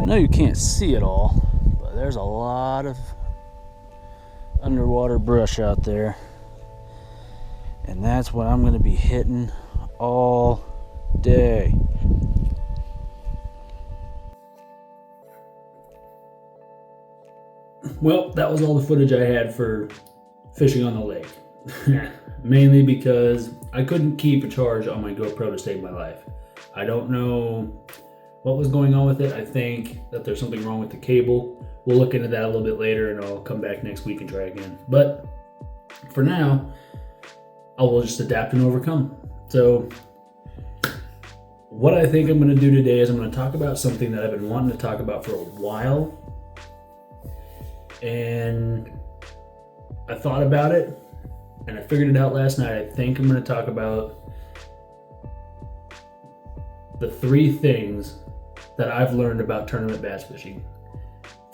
I know you can't see it all, but there's a lot of underwater brush out there. And that's what I'm going to be hitting all day. Well, that was all the footage I had for fishing on the lake. Mainly because I couldn't keep a charge on my GoPro to save my life. I don't know what was going on with it. I think that there's something wrong with the cable. We'll look into that a little bit later and I'll come back next week and try again. But for now, I will just adapt and overcome. So what I think I'm going to do today is I'm going to talk about something that I've been wanting to talk about for a while. And I thought about it and I figured it out last night. I think I'm going to talk about the 3 things that I've learned about tournament bass fishing.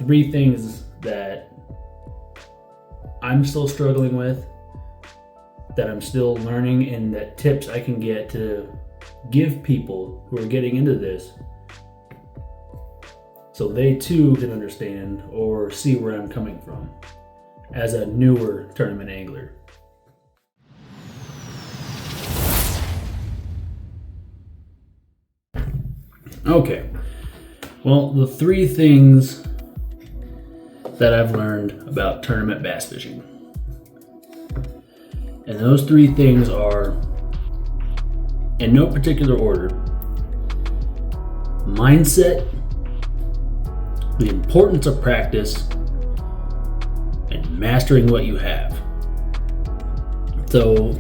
3 things that I'm still struggling with, that I'm still learning, and that tips I can get to give people who are getting into this so they too can understand or see where I'm coming from as a newer tournament angler. Okay, well, the 3 things that I've learned about tournament bass fishing. And those 3 things are, in no particular order: mindset, the importance of practice, and mastering what you have. So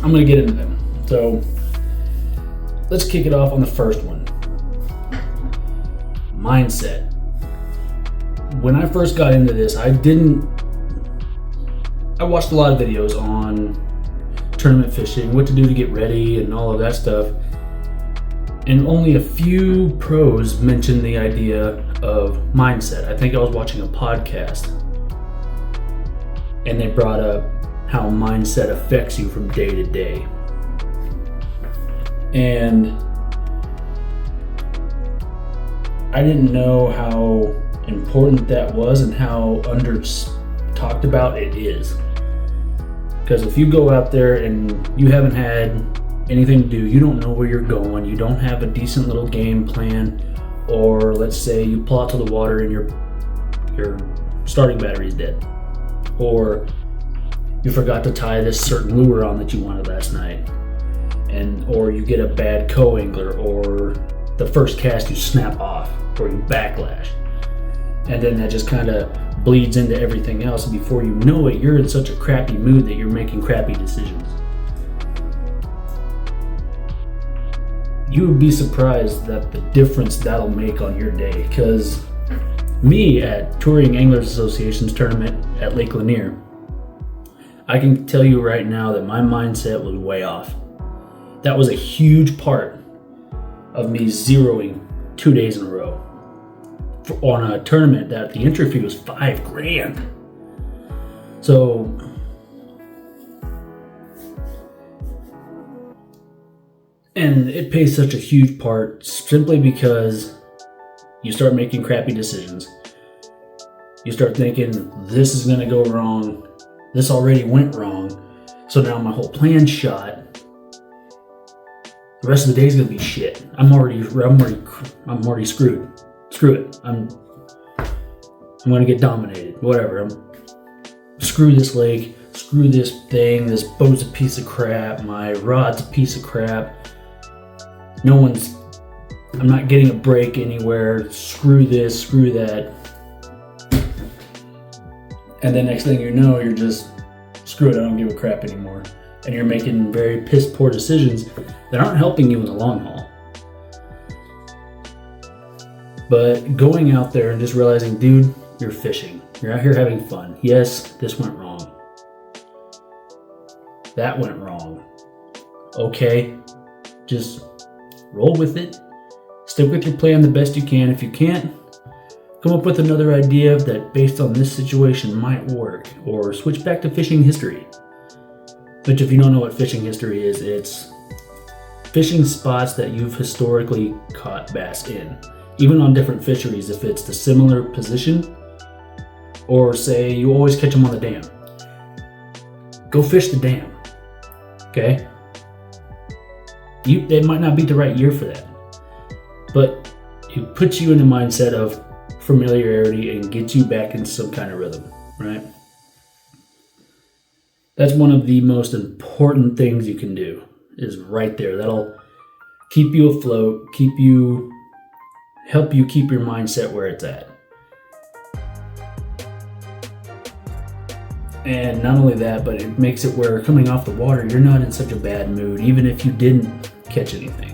I'm going to get into them. So let's kick it off on the first one. Mindset. When I first got into this, I watched a lot of videos on tournament fishing, what to do to get ready and all of that stuff. And only a few pros mentioned the idea of mindset. I think I was watching a podcast and they brought up how mindset affects you from day to day. And I didn't know how important that was and how talked about it is. Because if you go out there and you haven't had anything to do, you don't know where you're going, you don't have a decent little game plan, or let's say you pull out to the water and your starting battery is dead, or you forgot to tie this certain lure on that you wanted last night, or you get a bad co-angler, or the first cast you snap off, or you backlash, and then that just kind of bleeds into everything else, and before you know it, you're in such a crappy mood that you're making crappy decisions. You would be surprised at the difference that'll make on your day. Because me, at Touring Anglers Association's tournament at Lake Lanier, I can tell you right now that my mindset was way off. That was a huge part of me zeroing 2 days in a row on a tournament that the entry fee was $5,000. So and it plays such a huge part simply because you start making crappy decisions. You start thinking, this is going to go wrong. This already went wrong. So now my whole plan's shot. The rest of the day is going to be shit. I'm already screwed. Screw it. I'm going to get dominated. Whatever. Screw this lake. Screw this thing. This boat's a piece of crap. My rod's a piece of crap. I'm not getting a break anywhere. Screw this, screw that. And then next thing you know, you're just, screw it, I don't give a crap anymore. And you're making very piss poor decisions that aren't helping you in the long haul. But going out there and just realizing, dude, you're fishing. You're out here having fun. Yes, this went wrong. That went wrong. Okay, just roll with it. Stick with your plan the best you can. If you can't, come up with another idea that based on this situation might work, or switch back to fishing history. Which, if you don't know what fishing history is, it's fishing spots that you've historically caught bass in. even on different fisheries, if it's the similar position, or say you always catch them on the dam, go fish the dam, okay? It might not be the right year for that, but it puts you in the mindset of familiarity and gets you back into some kind of rhythm, right? That's one of the most important things you can do, is right there. That'll keep you afloat, help you keep your mindset where it's at. And not only that, but it makes it where coming off the water, you're not in such a bad mood, even if you didn't catch anything.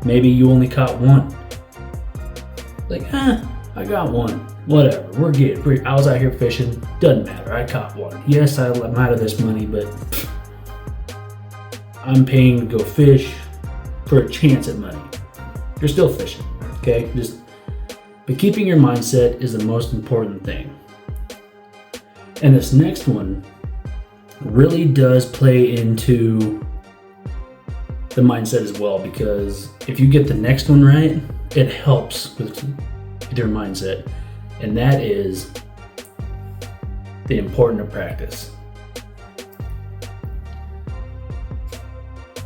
Maybe you only caught one. Like, I got one. Whatever, we're good. I was out here fishing. Doesn't matter, I caught one. Yes, I'm out of this money, but I'm paying to go fish for a chance at money. You're still fishing, okay? But keeping your mindset is the most important thing. And this next one really does play into the mindset as well, because if you get the next one right, it helps with your mindset. And that is the importance of practice.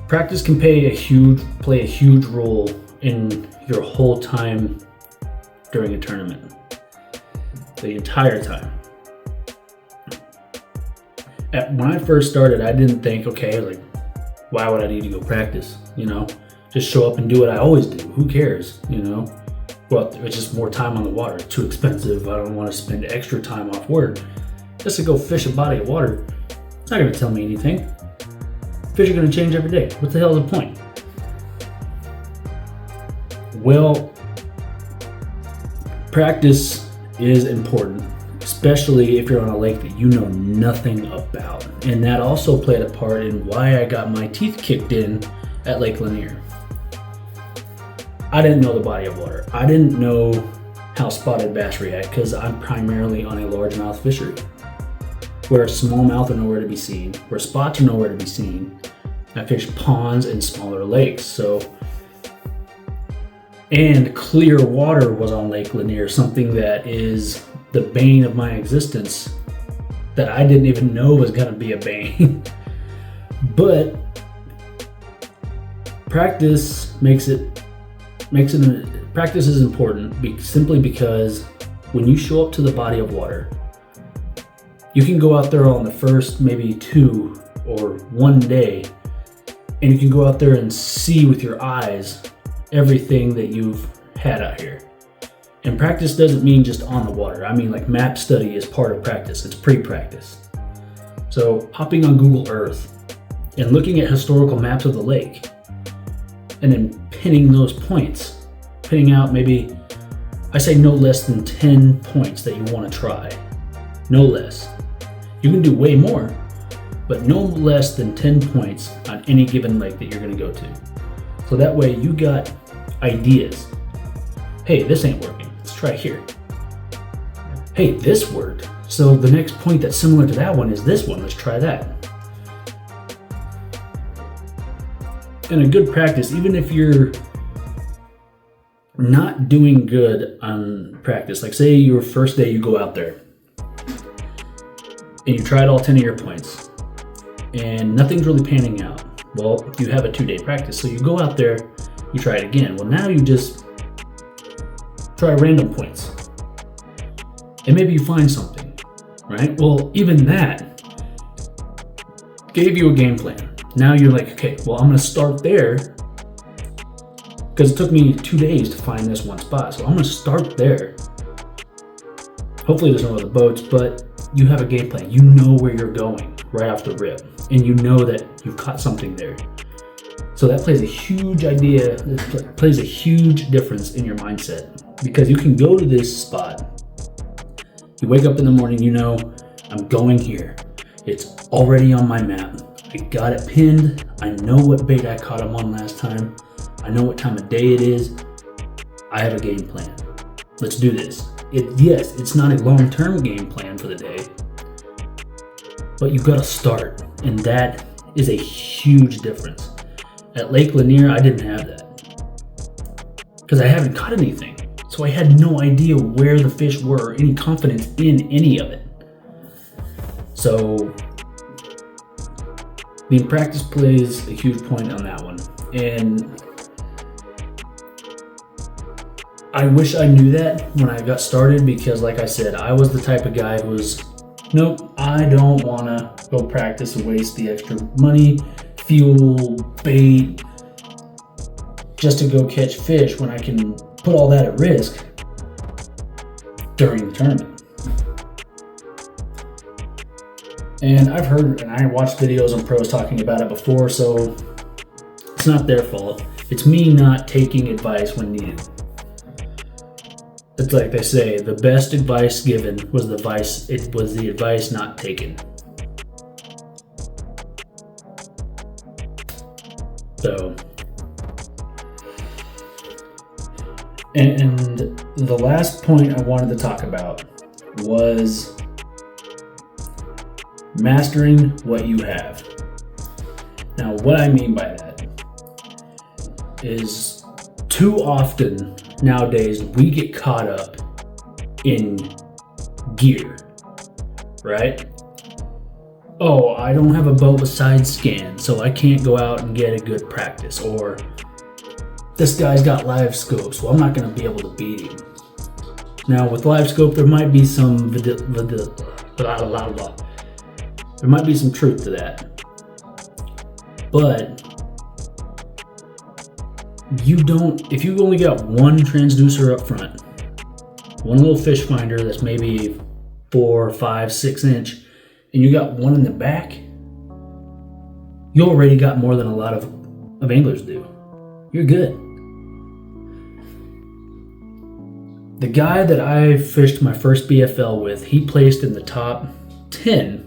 Practice can play a huge role in your whole time during a tournament. The entire time. When I first started, I didn't think, okay, like, why would I need to go practice? Just show up and do what I always do. Who cares? Well, it's just more time on the water. It's too expensive. I don't want to spend extra time off work just to go fish a body of water. It's not going to tell me anything. Fish are going to change every day. What the hell is the point? Well, practice is important, especially if you're on a lake that you know nothing about. And that also played a part in why I got my teeth kicked in at Lake Lanier. I didn't know the body of water. I didn't know how spotted bass react, because I'm primarily on a largemouth fishery where smallmouth are nowhere to be seen, where spots are nowhere to be seen. I fish ponds and smaller lakes. And clear water was on Lake Lanier, something that is the bane of my existence, that I didn't even know was going to be a bane. But practice practice is important, simply because when you show up to the body of water, you can go out there on the first maybe 2 or 1 day, and you can go out there and see with your eyes everything that you've had out here. And practice doesn't mean just on the water. I mean, like, map study is part of practice. It's pre-practice. So hopping on Google Earth and looking at historical maps of the lake, and then pinning those points, pinning out maybe, I say no less than 10 points that you want to try. No less. You can do way more, but no less than 10 points on any given lake that you're going to go to. So that way you got ideas. Hey, this ain't working. Let's try here. Hey, this worked. So the next point that's similar to that one is this one. Let's try that. And a good practice, even if you're not doing good on practice, like say your first day you go out there and you tried all 10 of your points and nothing's really panning out. Well, you have a 2-day practice. So you go out there, you try it again. Well, now you just try random points and maybe you find something, right? Well, even that gave you a game plan. Now you're like, okay, well, I'm going to start there because it took me 2 days to find this one spot. So I'm going to start there. Hopefully there's no other boats, but you have a game plan. You know where you're going right off the rip, and you know that you've caught something there. So that plays a huge plays a huge difference in your mindset, because you can go to this spot. You wake up in the morning, you know, I'm going here. It's already on my map. I got it pinned. I know what bait I caught him on last time. I know what time of day it is. I have a game plan. Let's do this. Yes, it's not a long-term game plan for the day, but you've got to start, and that is a huge difference. At Lake Lanier, I didn't have that. because I haven't caught anything. So I had no idea where the fish were, or any confidence in any of it. So the practice plays a huge point on that one. And I wish I knew that when I got started, because like I said, I was the type of guy who was, nope, I don't want to go practice and waste the extra money, fuel, bait, just to go catch fish when I can put all that at risk during the tournament. And I've heard and I watched videos on pros talking about it before, so it's not their fault. It's me not taking advice when needed. It's like they say, the best advice given was the advice not taken. So, and the last point I wanted to talk about was mastering what you have. Now, what I mean by that is too often nowadays we get caught up in gear, right? Oh, I don't have a boat with side scan, so I can't go out and get a good practice. Or this guy's got live scope, so I'm not going to be able to beat him. Now, with live scope, there might be some there might be some truth to that, but if you only got one transducer up front, one little fish finder that's maybe 4, 5, 6 inch, and you got one in the back, you already got more than a lot of anglers do. You're good. The guy that I fished my first BFL with, he placed in the top 10,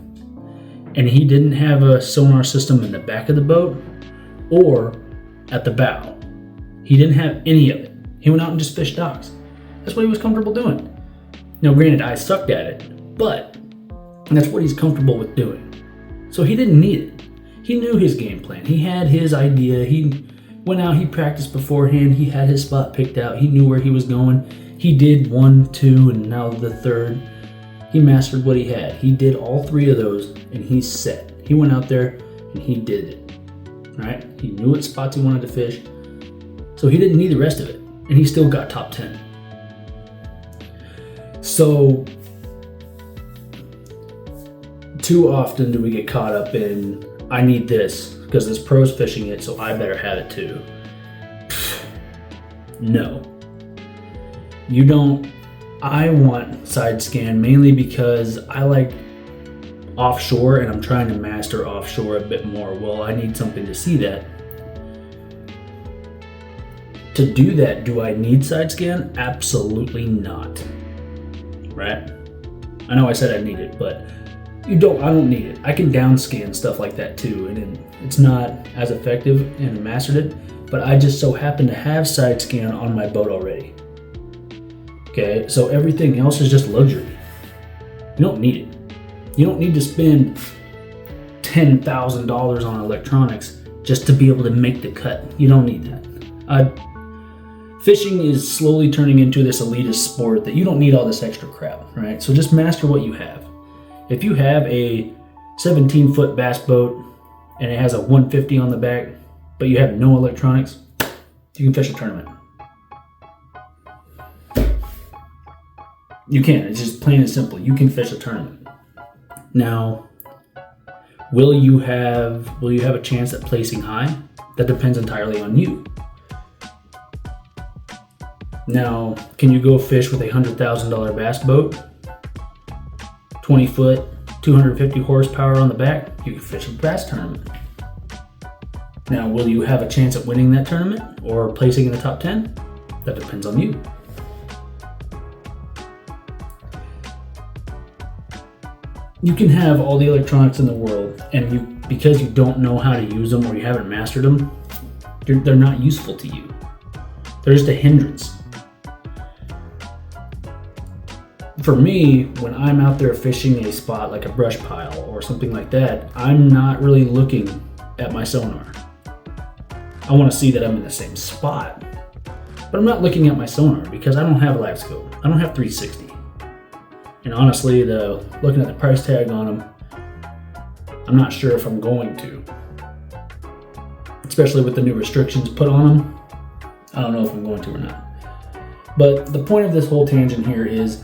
and he didn't have a sonar system in the back of the boat or at the bow. He didn't have any of it. He went out and just fished docks. That's what he was comfortable doing. Now, granted, I sucked at it, but that's what he's comfortable with doing. So he didn't need it. He knew his game plan. He had his idea. He went out, he practiced beforehand. He had his spot picked out. He knew where he was going. He did 1, 2, and now the third. He mastered what he had. He did all 3 of those, and he's set. He went out there, and he did it. Right? He knew what spots he wanted to fish. So he didn't need the rest of it, and he still got top 10. So too often do we get caught up in, I need this because this pro's fishing it, so I better have it too. No. You don't. I want side scan mainly because I like offshore and I'm trying to master offshore a bit more. Well, I need something to see that. To do that, do I need side scan? Absolutely not. Right? I know I said I need it, but I don't need it. I can down scan stuff like that too, and it's not as effective, and I mastered it, but I just so happen to have side scan on my boat already. Okay, so everything else is just luxury. You don't need it. You don't need to spend $10,000 on electronics just to be able to make the cut. You don't need that. Fishing is slowly turning into this elitist sport that you don't need all this extra crap, right? So just master what you have. If you have a 17-foot bass boat and it has a 150 on the back, but you have no electronics, you can fish a tournament. You can. It's just plain and simple. You can fish a tournament. Now, will you have a chance at placing high? That depends entirely on you. Now, can you go fish with a $100,000 bass boat? 20 foot, 250 horsepower on the back? You can fish a bass tournament. Now, will you have a chance at winning that tournament or placing in the top 10? That depends on you. You can have all the electronics in the world, and because you don't know how to use them or you haven't mastered them, they're not useful to you. They're just a hindrance. For me, when I'm out there fishing a spot like a brush pile or something like that, I'm not really looking at my sonar. I want to see that I'm in the same spot. But I'm not looking at my sonar because I don't have a live scope. I don't have 360. And honestly, looking at the price tag on them, I'm not sure if I'm going to. Especially with the new restrictions put on them, I don't know if I'm going to or not. But the point of this whole tangent here is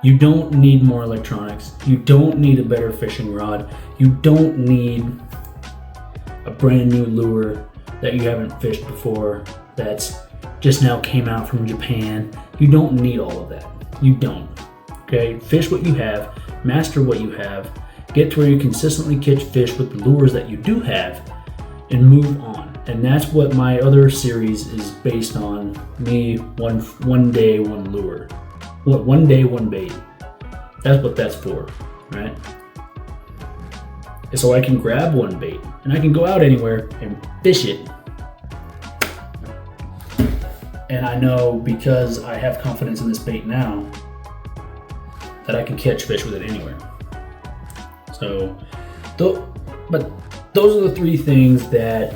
you don't need more electronics. You don't need a better fishing rod. You don't need a brand new lure that you haven't fished before that's just now came out from Japan. You don't need all of that. You don't. Okay? Fish what you have, master what you have, get to where you consistently catch fish with the lures that you do have, and move on. And that's what my other series is based on. Me, one day, one lure. One day, one bait. That's what that's for, right? And so I can grab one bait and I can go out anywhere and fish it. And I know because I have confidence in this bait now that I can catch fish with it anywhere. So, but those are the three things that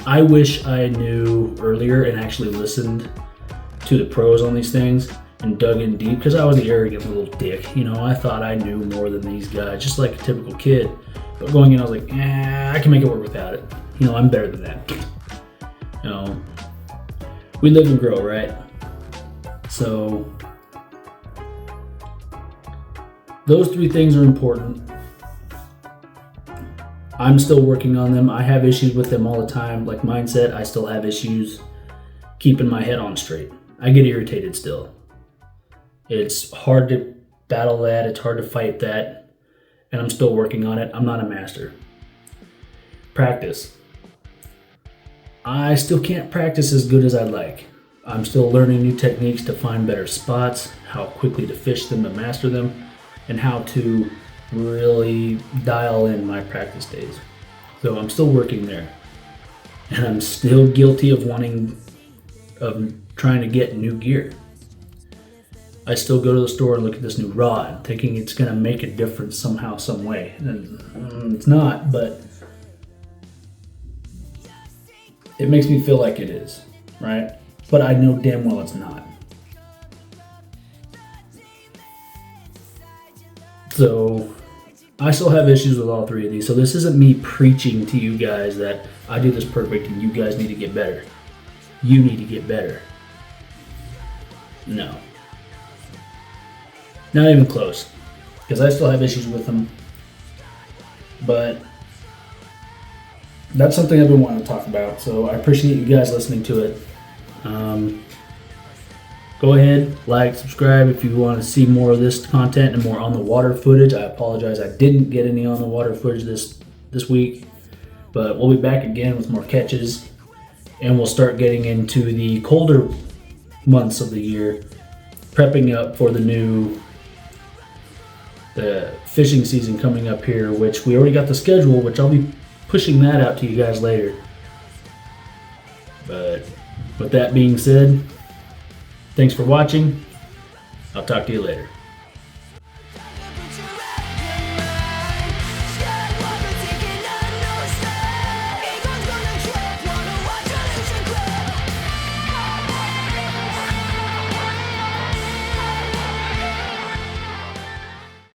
I wish I knew earlier and actually listened to the pros on these things and dug in deep, because I was the arrogant little dick. You know, I thought I knew more than these guys, just like a typical kid. But going in, I was like, I can make it work without it. You know, I'm better than that. You know, we live and grow, right? So those three things are important. I'm still working on them. I have issues with them all the time. Like mindset, I still have issues keeping my head on straight. I get irritated still. It's hard to battle that. It's hard to fight that. And I'm still working on it. I'm not a master. Practice. I still can't practice as good as I'd like. I'm still learning new techniques to find better spots, how quickly to fish them, to master them, and how to really dial in my practice days. So I'm still working there. And I'm still guilty of trying to get new gear. I still go to the store and look at this new rod, thinking it's gonna make a difference somehow, some way. And it's not, but it makes me feel like it is, right? But I know damn well it's not. So I still have issues with all three of these. So this isn't me preaching to you guys that I do this perfect and you guys need to get better. You need to get better. No. Not even close. Because I still have issues with them. But that's something I've been wanting to talk about. So I appreciate you guys listening to it. Go ahead, like, subscribe if you want to see more of this content and more on the water footage. I apologize, I didn't get any on the water footage this week, but we'll be back again with more catches, and we'll start getting into the colder months of the year, prepping up for the fishing season coming up here, which we already got the schedule, which I'll be pushing that out to you guys later. But with that being said, thanks for watching. I'll talk to you later.